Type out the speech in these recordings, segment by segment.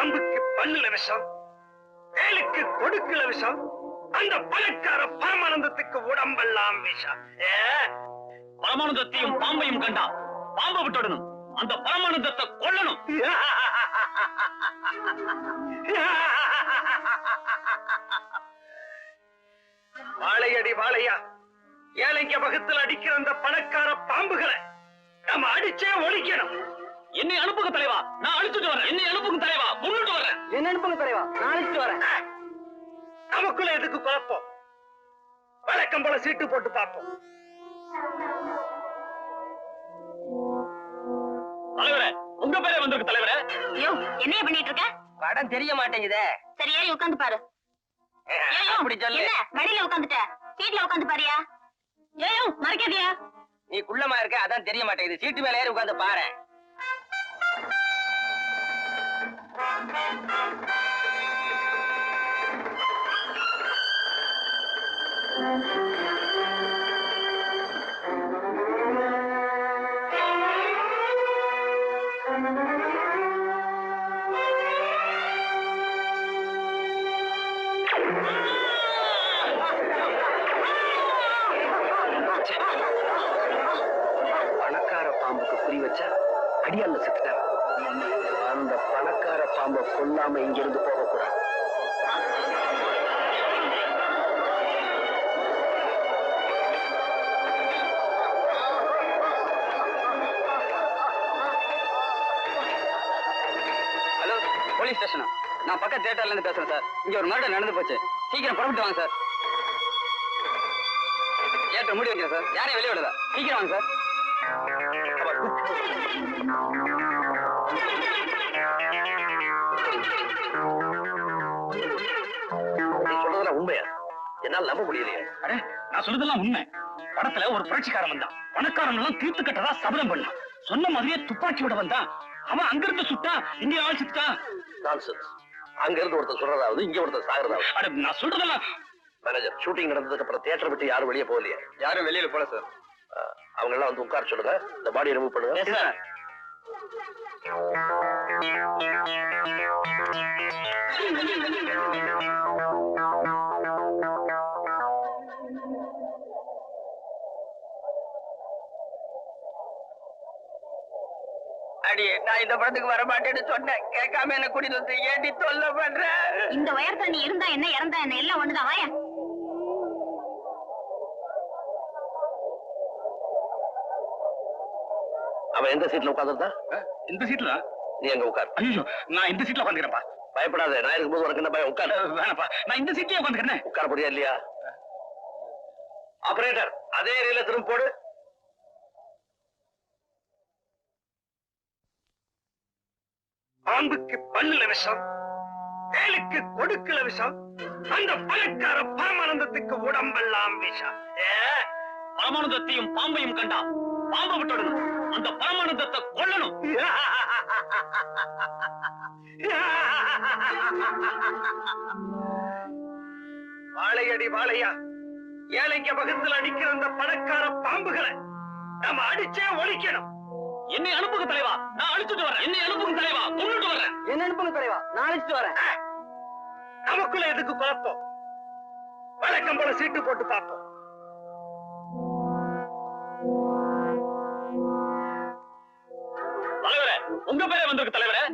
பாம்புக்கு பல்லுல விஷம், வேலுக்கு கொடுக்குல விஷம், அந்த பணக்கார பரமானந்தத்துக்கு உடம்பெல்லாம் விஷம். பரமானந்தத்தையும் பாம்பையும் கண்டா பாம்பை விட்டுடணும், அந்த பரமானந்தத்தை கொல்லணும். வாழையடி வாழையா ஏழைங்க வகுத்தில் அடிக்கிற அந்த பணக்கார பாம்புகளை நம்ம அடிச்சே ஒழிக்கணும். என்னை அனுப்புங்க தலைவா, நான் அழிச்சுட்டு வரேன். என்னை அனுப்புங்க தலைவா, முன்னிட்டு வரேன். என்ன அனுப்புங்க தலைவா, நான் அழிச்சிட்டு வரேன். நமக்குள்ள எதுக்கு குழப்பம்? வழக்கம் போல சீட்டு போட்டு பார்ப்போம். தலைவரே, உங்க பேரே வந்திருக்கு தலைவரே. யோ, என்னைய பண்ணிட்டு இருக்க? படம் தெரிய மாட்டேங்குதே. சரியா உட்கார்ந்து பாரு. அப்படி சொல்லு. என்ன மடியில உட்கார்ந்துட்ட? சீட்ல உட்கார்ந்து பாரியா? ஏயோ, மறைக்காதியா? நீ குள்ளமா இருக்க, அதான் தெரிய மாட்டேங்குது. சீட்டு மேல ஏறி உட்கார்ந்து பாரு. பணக்கார பாம்புக்கு குறி வச்சா அடியால செத்துட்டான். அந்த பணக்கார பாம்பை கொல்லாம இங்கிருந்து போகக்கூடாது. ஹலோ, போலீஸ் ஸ்டேஷனா? நான் பக்கத்து தியேட்டர்ல இருந்து பேசுறேன் சார். இங்க ஒரு மர்டர் நடந்து போச்சு. சீக்கிரம் புறப்பட்டு வாங்க சார். தியேட்டர் மூடி வைக்கிறேன் சார். யாரையும் வெளியே விடல. சீக்கிரம் வாங்க சார். சொல்றதெல்லாம் உண்மையா? என்னால நம்ப முடியலையே. அடே, நான் சொல்றதெல்லாம் உண்மை. படத்துல ஒரு புரட்சிக்காரன் வந்தான். பணக்காரன் எல்லாம் தீர்த்து கட்டதா சபதம் பண்ணான். சொன்ன மாதிரியே துப்பாக்கி விட வந்தான். அவன் அங்கிருந்து சுட்டா, இங்கே ஆள் சுட்டான். நான்சென்ஸ். அங்க இருந்து ஒருத்தர் சொல்றதாவது, இங்க ஒருத்தர் சாகிறதாவது. அட, நான் சொல்றதெல்லாம். மேனேஜர், ஷூட்டிங் நடந்ததுக்கு அப்புறம் தியேட்டர் விட்டு யாரும் வெளியே போகலையே? யாரும் வெளியில போல சார். அவங்க எல்லாம் வந்து உட்கார சொல்லுங்க. இந்த பாடியை ரிமூவ் பண்ணுங்க. சார். அடி, நான் இந்த படத்துக்கு வர மாட்டேன்னு சொன்னேன். கேட்காம என்ன கூட்டிட்டு வந்து ஏடி தொல்லை பண்ற? இந்த உயரத்துல நீ இருந்தா என்ன, இறந்தா என்ன, எல்லாம் ஒண்ணுதான். வாயா. அவன் எந்த சீட்ல உட்கார்ந்துருந்தா? இந்த சீட்ல? நீ எங்க உட்கார். ஐயோ, நான் இந்த சீட்ல உட்காந்துக்கிறேன்ப்பா. பயப்படாத, நான் இருக்கும்போது உனக்கு என்ன பயம்? உட்கார். வேணப்பா, நான் இந்த சீட்லயே உட்காந்துக்கிறேன். உட்கார போறியா இல்லையா? ஆபரேட்டர், அதே ஏரியில திரும்ப போடு. பாம்புக்கு பல்லுல விஷம், வேலுக்கு கொடுக்குல விஷம், அந்த பணக்கார பரமானந்தத்துக்கு உடம்பெல்லாம் விஷம். பரமானந்தத்தையும் பாம்பையும் கண்டா பாம்பை விட்டுடணும், அந்த பரமானந்தத்தை கொல்லணும். வாழையடி வாழையா ஏழைங்க வகுத்தில் அடிக்கிற அந்த பணக்கார பாம்புகளை நம்ம அடிச்சே ஒழிக்கணும். என்னை அனுப்புங்க தலைவா, நான் அழிச்சுட்டு வரேன். என்னை அனுப்புங்க தலைவா, முன்னிட்டு வரேன். என்ன அனுப்புங்க தலைவா, நான் அழிச்சிட்டு வரேன். நமக்குள்ள எதுக்கு குழப்பம்? வழக்கம் போல சீட்டு போட்டு பார்ப்போம். தலைவரே, உங்க பேரே வந்திருக்கு தலைவரே.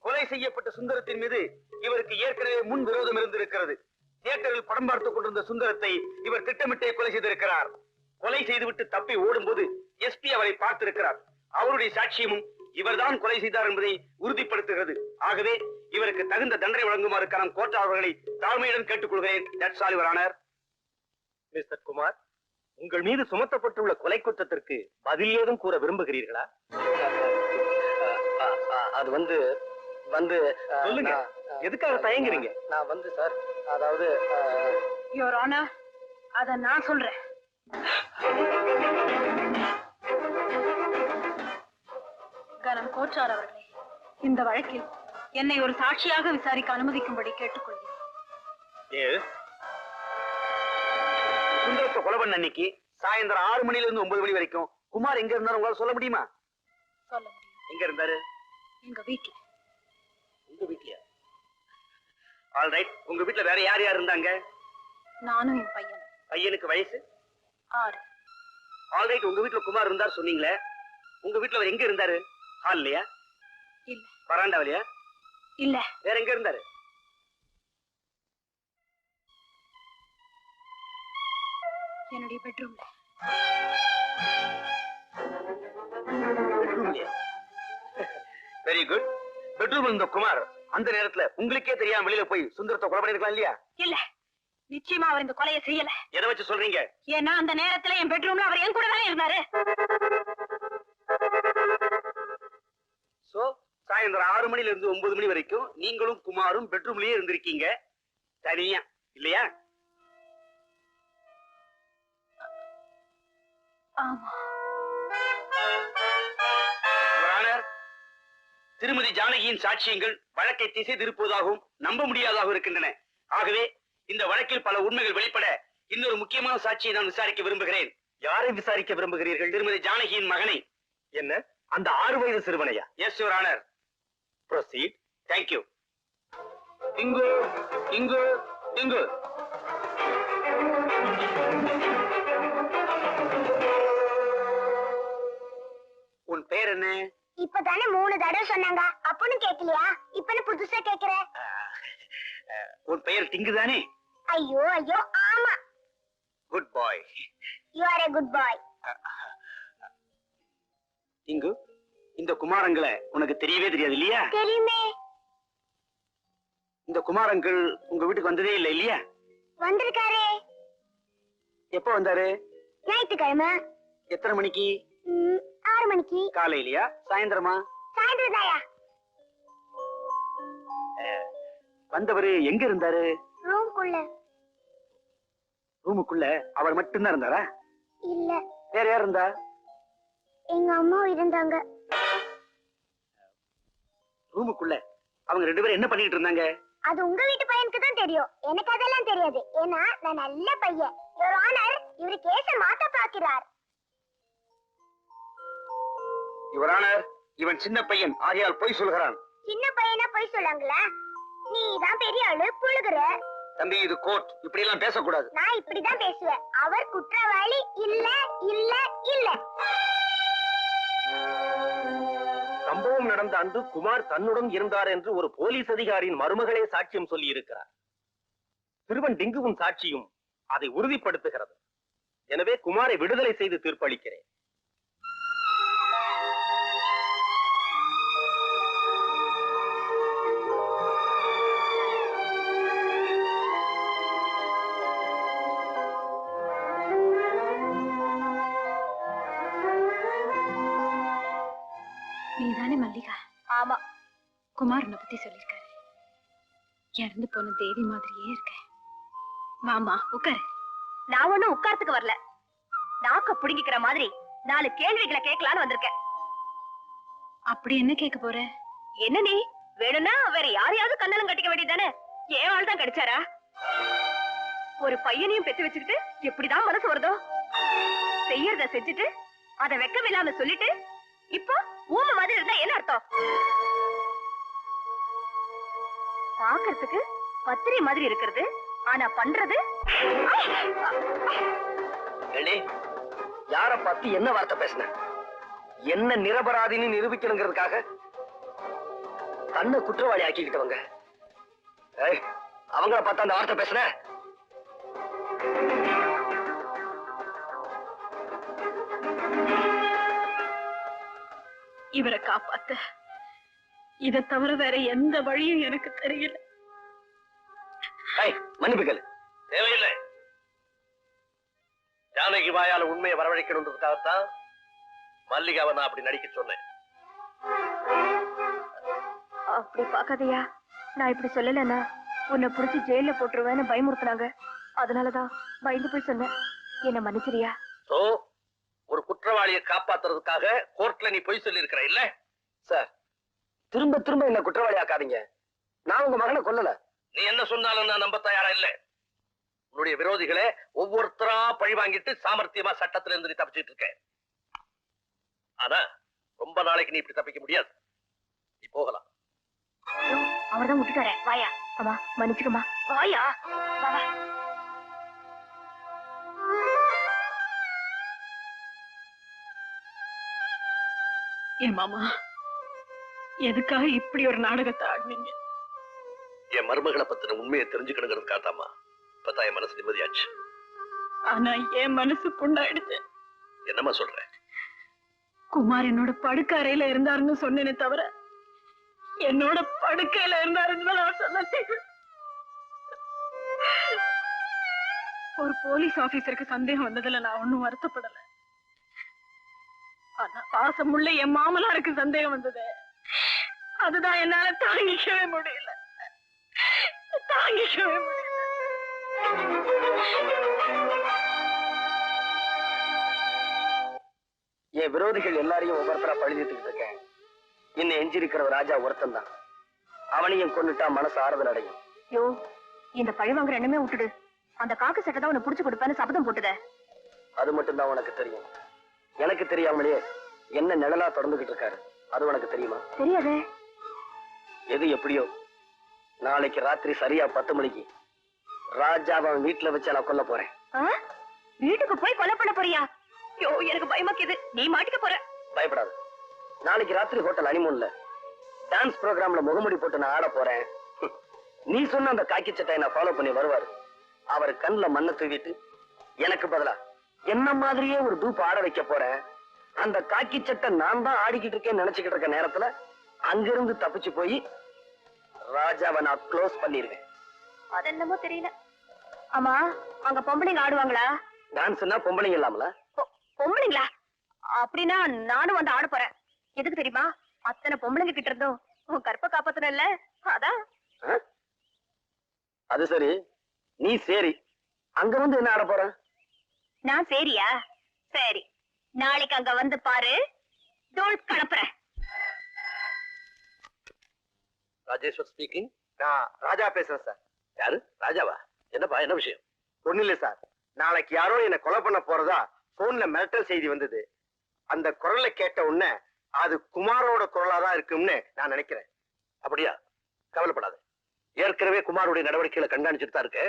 கொலை செய்யப்பட்ட சுந்தரத்தின் மீது இவருக்கு ஏற்கனவே முன் விரோதம் இருந்திருக்கிறது. தியேட்டரில் படம் பார்த்துக் கொண்டிருந்த சுந்தரத்தை இவர் திட்டமிட்டே கொலை செய்திருக்கிறார். கொலை செய்துவிட்டு தப்பி ஓடும்போது எஸ்பி அவரை பார்த்திருக்கிறார். அவருடைய சாட்சியமும் இவர்தான் கொலை செய்தார் என்பதை உறுதிப்படுத்துகிறது. ஆகவே இவருக்கு தகுந்த தண்டனை வழங்குமாறு கனம் கோர்ட் அவர்களை தாழ்மையுடன் கேட்டுக்கொள்கிறேன். That's all your honour. Mister Kumar, உங்கள் மீது சுமத்தப்பட்டுள்ள கொலை குற்றத்திற்கு பதில் ஏதும் கூற விரும்புகிறீர்களா? அது வந்து சொல்லுங்க, எதுக்காக தயங்குறீங்க? நான் சார், அதாவது யுவர் ஆனர், அத நான் சொல்றேன். கனம் கோச்சார் அவர்களே, இந்த வழக்கில் என்னை ஒரு சாட்சியாக விசாரிக்க அனுமதிக்கும்படி கேட்டுக்கொள்கிறேன். சுந்தரத்தை கொலை பண்ண அன்னைக்கு சாயந்தரம் 6 மணில இருந்து 9 மணி வரைக்கும் குமார் எங்க இருந்தாரு உங்களால சொல்ல முடியுமா? சொல்ல முடியும். எங்க இருந்தாரு? எங்க வீட்டுல. உங்க வீட்லயா? All right. உங்க வீட்ல வேற யார் யார் இருந்தாங்க? நானும் என் பையன். பையனுக்கு வயசு 6. All right. உங்க வீட்ல குமார் இருந்தார் சொன்னீங்களே, உங்க வீட்ல அவர் எங்க இருந்தாரு? ஹால்லயா? இல்ல. வராண்டாவிலயா? இல்ல. வேற எங்க இருந்தாரு? என்னுடைய பெட்ரூம்ல. Very good. பெட்ரூம் இந்த குமார் அந்த நேரத்துல உங்களுக்கே தெரியாம வெளியில போய் சுந்தரத்தை கொலை பண்ணிருக்கலாம் இல்லையா? இல்ல, நிச்சயமா அவர் இந்த கொலையை செய்யல. எதை வச்சு சொல்றீங்க? ஏன்னா அந்த நேரத்துல என் பெட்ரூம்ல அவர் என் கூட தானே இருந்தாரு. சோ சாயந்தரம் 6 மணில இருந்து 9 மணி வரைக்கும் நீங்களும் குமாரும் பெட்ரூம்லயே இருந்திருக்கீங்க தனியா, இல்லையா? ஆமா. திருமதி ஜானகியின் சாட்சியங்கள் வழக்கை திசை திருப்புவதாகவும் நம்ப முடியாததாகவும் இருக்கின்றன. ஆகவே இந்த வழக்கில் பல உண்மைகள் வெளிப்பட இன்னொரு முக்கியமான சாட்சியை நான் விசாரிக்க விரும்புகிறேன். யாரை விசாரிக்க விரும்புகிறீர்கள்? திருமதி ஜானகியின் மகனை. என்ன, அந்த 6 வயது சிறுவனையா? Yes your honour. Proceed. Thank you. இங்கு இங்கு இங்கு உன் பேர் என்ன? இப்பதானே 3 தடவை சொன்னாங்க, அப்பன்னு கேக்கலையா? இப்பன்னு புதுசா கேக்குற? உன் பெயர் டிங்கு தானே? ஐயோ ஐயோ, ஆமா. Good bye. You are a good boy. டிங்கு, இந்த குமாரங்களை உனக்கு தெரியவே தெரியாது இல்லையா? தெரியுமே. இந்த குமாரங்கள் உங்க வீட்டுக்கு வந்ததே இல்லை இல்லையா? வந்திருக்காரே. எப்ப வந்தாரு? ஞாயிற்றுக்கிழமை. எத்தனை மணிக்கு? 6 மணிக்கு. காலையிலயா சாயந்தரமா? சாயந்தரம் தாயா. வந்தவரு எங்க இருந்தாரு? ரூம்குள்ள. ரூமுக்குள்ள அவர் மட்டும்தான் இருந்தாரா? இல்ல, வேற யார் இருந்தா? எங்க அம்மா இருந்தாங்க. ரூமுக்குள்ள அவங்க 2 பேரும் என்ன பண்ணிட்டு இருந்தாங்க? அது உங்க வீட்டு பையனுக்கு தான் தெரியும், எனக்கு அதெல்லாம் தெரியாது. ஏன்னா நான் நல்ல பையன். யுவர் ஆனர், இவரு கேஸ மாத்த பாக்கிறார். யுவர் ஆனர், இவன் சின்ன பையன் ஆகையால் பொய் சொல்கிறான். சின்ன பையனா பொய் சொல்லாங்களா? நீ தான் பெரிய ஆளு, புழுகுற. தம்பி, இது கோர்ட், இப்படி எல்லாம் பேசக்கூடாது. நான் இப்படிதான் பேசுவேன். அவர் குற்றவாளி இல்ல இல்ல இல்ல. சம்பவம் நடந்த அன்று குமார் தன்னுடன் இருந்தார் என்று ஒரு போலீஸ் அதிகாரியின் மருமகளே சாட்சியம் சொல்லி இருக்கிறார். சிறுவன் டிங்குவின் சாட்சியும் அதை உறுதிப்படுத்துகிறது. எனவே குமாரை விடுதலை செய்து தீர்ப்பளிக்கிறேன். நீதானே மல்லிகா? ஆமா. குமார் உன்னை பத்தி சொல்லிருக்காரு. இறந்து போன தேவி மாதிரியே இருக்க. மாமா உட்காரு. நான் ஒண்ணும் உட்கார்த்துக்கு வரல. நாக்க புடிங்கிக்கிற மாதிரி 4 கேள்விகளை கேட்கலான்னு வந்திருக்கேன். அப்படி என்ன கேட்க போற? என்ன நீ வேணும்னா வேற யாரையாவது கண்ணலம் கட்டிக்க வேண்டியதானே? ஏன் ஆள் தான் கிடைச்சாரா? ஒரு பையனையும் பெத்து வச்சுக்கிட்டு எப்படிதான் மனசு வருதோ? செய்யறத செஞ்சுட்டு அதை வெக்கமில்லாம சொல்லிட்டு இப்போ ஊமை மாதிரி இருந்தா என்ன அர்த்தம்? பாக்குறதுக்கு பத்திரி மாதிரி இருக்கிறது, ஆனா பண்றது. யார பத்தி என்ன வார்த்தை பேசின? என்ன நிரபராதின்னு நிரூபிக்கணுங்கிறதுக்காக தன்னை குற்றவாளி ஆக்கிக்கிட்டவங்க. அவங்கள பார்த்தா அந்த வார்த்தை பேசுன? இவரை காப்பாத்த இதை தவிர வேற எந்த வழியும் எனக்கு தெரியல. மன்னிப்புகள் தேவையில்லை. ஜானகி வாயால உண்மையை வரவழைக்கணுன்றதுக்காகத்தான் மல்லிகாவை நான் அப்படி நடிக்க சொன்னேன். அப்படி பாக்காதயா, நான் இப்படி சொல்லலன்னா உன்னை புடிச்சு ஜெயில போட்டுருவேன்னு பயமுறுத்தினாங்க. அதனாலதான் பயந்து போய் சொன்னேன். என்ன மன்னிச்சிரியா? சோ ஒரு குற்றவாளியை காப்பாத்துறதுக்காக கோர்ட்ல நீ பொய் சொல்லி இருக்கிற இல்ல? சார், திரும்ப திரும்ப என்ன குற்றவாளி ஆக்காதீங்க. நான் உங்க மகனை கொல்லல. நீ என்ன சொன்னாலும் நான் நம்ப தயாரா இல்ல. உன்னுடைய விரோதிகளை ஒவ்வொருத்தரா பழி வாங்கிட்டு சாமர்த்தியமா சட்டத்துல இருந்து நீ தப்பிச்சுட்டு இருக்க. ஆனா ரொம்ப நாளைக்கு நீ இப்படி தப்பிக்க முடியாது. நீ போகலாம். அவர்தான் விட்டுட்டாரே. வாயா. அம்மா மன்னிச்சுக்கம்மா. வாயா. வா வா. என் மாமா எதுக்காக இப்படி ஒரு நாடகத்தை ஆடுனீங்க? என் மருமகளை பத்தின உண்மையை தெரிஞ்சுக்கணுங்கிறதுக்காகத்தாமா இப்பதான் என் மனசு நிம்மதியாச்சு. ஆனா என் மனசு புண்ணாயிடுச்சு. என்னம்மா சொல்ற? குமார் என்னோட படுக்கை அறையில இருந்தாருன்னு சொன்னேனே தவிர என்னோட படுக்கையில இருந்தாருன்னு நான் சொன்னேன். ஒரு போலீஸ் ஆபீசருக்கு சந்தேகம் வந்ததுல நான் ஒன்னும் வருத்தப்படல. ஆனா பாசமுள்ள என் மாமனாருக்கு சந்தேகம் வந்தது. அதுதான் என்னால தாங்கிக்கவே முடியல. தாங்கிக்கவே முடியல. என் விரோதிகள் எல்லாரையும் ஒவ்வொருத்தரா பழுதிட்டு இருக்கேன். இன்னும் எஞ்சிருக்கிற ராஜா ஒருத்தன் தான். அவனையும் கொண்டுட்டா மனசு ஆறுதல் அடையும். யோ, இந்த பழி வாங்குற எண்ணமே விட்டுடு. அந்த காக்கு சட்டை தான் உன்னை புடிச்சு கொடுப்பேன்னு சபதம் போட்டுத. அது மட்டும் தான் உனக்கு தெரியும். எனக்கு தெரியாமலே என்ன நிழலா தொடர்ந்துகிட்டு இருக்காரு. அது உனக்கு தெரியுமா? தெரியாதே. எது எப்படியோ நாளைக்கு ராத்திரி சரியா 10 மணிக்கு ராஜாவை அவன் வீட்டுல வச்சு நான் கொல்ல போறேன். வீட்டுக்கு போய் கொலை பண்ண போறியா? யோ, எனக்கு பயமாக்குது. நீ மாட்டிக்க போற. பயப்படாது. நாளைக்கு ராத்திரி ஹோட்டல் அனிமூன்ல டான்ஸ் ப்ரோக்ராம்ல முகமுடி போட்டு நான் ஆட போறேன். நீ சொன்ன அந்த காக்கி சட்டையை நான் ஃபாலோ பண்ணி வருவாரு. அவர் கண்ணுல மண்ணை தூவிட்டு எனக்கு பதிலா என்ன மாதிரியே ஒரு தூப்பு ஆட வைக்க போறேன். அந்த காக்கி சட்டை நான் தான் ஆடிக்கிட்டு இருக்கேன்னு நினைச்சுக்கிட்டு இருக்க நேரத்துல அங்கிருந்து தப்பிச்சு போய் ராஜாவை நான் க்ளோஸ் பண்ணிருவேன். அது என்னமோ தெரியல. ஆமா, அங்க பொம்பளைங்க ஆடுவாங்களா? டான்ஸ்னா பொம்பளைங்க இல்லாமல? பொம்பளைங்களா? அப்படின்னா நானும் வந்து ஆட போறேன். எதுக்கு தெரியுமா? அத்தனை பொம்பளைங்க கிட்ட இருந்தோம் உன் கற்ப காப்பாத்தன இல்ல, அதான். அது சரி, நீ சரி அங்க வந்து என்ன ஆட போற? நான் சரியா? சரி, நாளைக்கு அங்க வந்து பாரு. தோல் கலப்புறேன். ராஜேஸ்வர் ஸ்பீக்கிங். நான் ராஜா பேசுறேன் சார். யாரு? ராஜாவா? என்னப்பா, என்ன விஷயம்? ஒண்ணு இல்ல சார், நாளைக்கு யாரோ என்ன கொலை பண்ண போறதா போன்ல மிரட்டல் செய்தி வந்தது. அந்த குரலை கேட்ட உடனே அது குமாரோட குரலாதான் இருக்கும்னு நான் நினைக்கிறேன். அப்படியா? கவலைப்படாத. ஏற்கனவே குமாரோடைய நடவடிக்கைகளை கண்காணிச்சுட்டு தான் இருக்கு.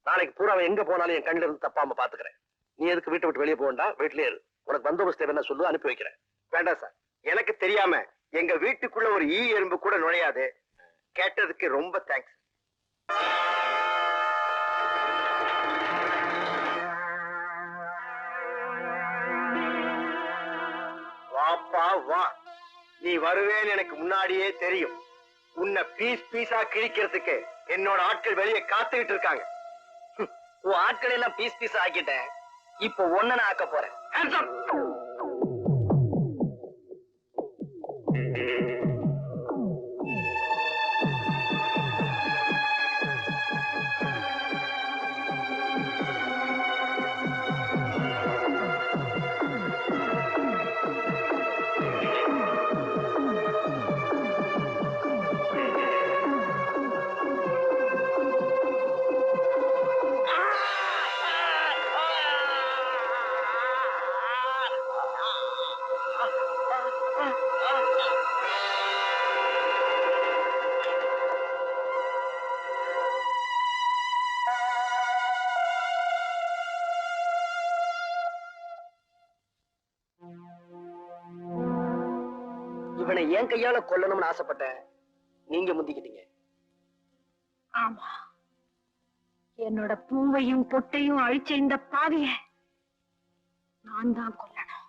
நாளைக்கு பூரா எங்க போனாலும் என் கண்ணில இருந்து தப்பாம பாத்துக்கிறேன். நீ எதுக்கு வீட்டை விட்டு வெளியே போகண்டா, வீட்லயே இரு. உனக்கு பந்தோபஸ்து என்ன சொல்லு, அனுப்பி வைக்கிறேன். வேண்டாம் சார், எனக்கு தெரியாம எங்க வீட்டுக்குள்ள ஒரு ஈ எறும்பு கூட நுழையாது. கேட்டதுக்கு ரொம்ப தேங்க்ஸ். வாப்பா வா, நீ வருவேன்னு எனக்கு முன்னாடியே தெரியும். உன்னை பீஸ் பீஸா கிழிக்கிறதுக்கு என்னோட ஆட்கள் வெளியே காத்துக்கிட்டு இருக்காங்க. உன் ஆட்கள் எல்லாம் பீஸ் பீஸ் ஆக்கிட்டேன். இப்போ ஒன்ன நான் ஆக்க போறேன். இவனை என் கையால கொல்லணும்னு ஆசைப்பட்டேன். நீங்க முந்திக்கிட்டீங்க. ஆமா, என்னோட பூவையும் பொட்டையும் அழிச்ச இந்த பாவிய நான் தான் கொல்லணும்.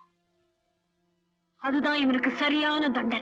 அதுதான் இவனுக்கு சரியான தண்டனை.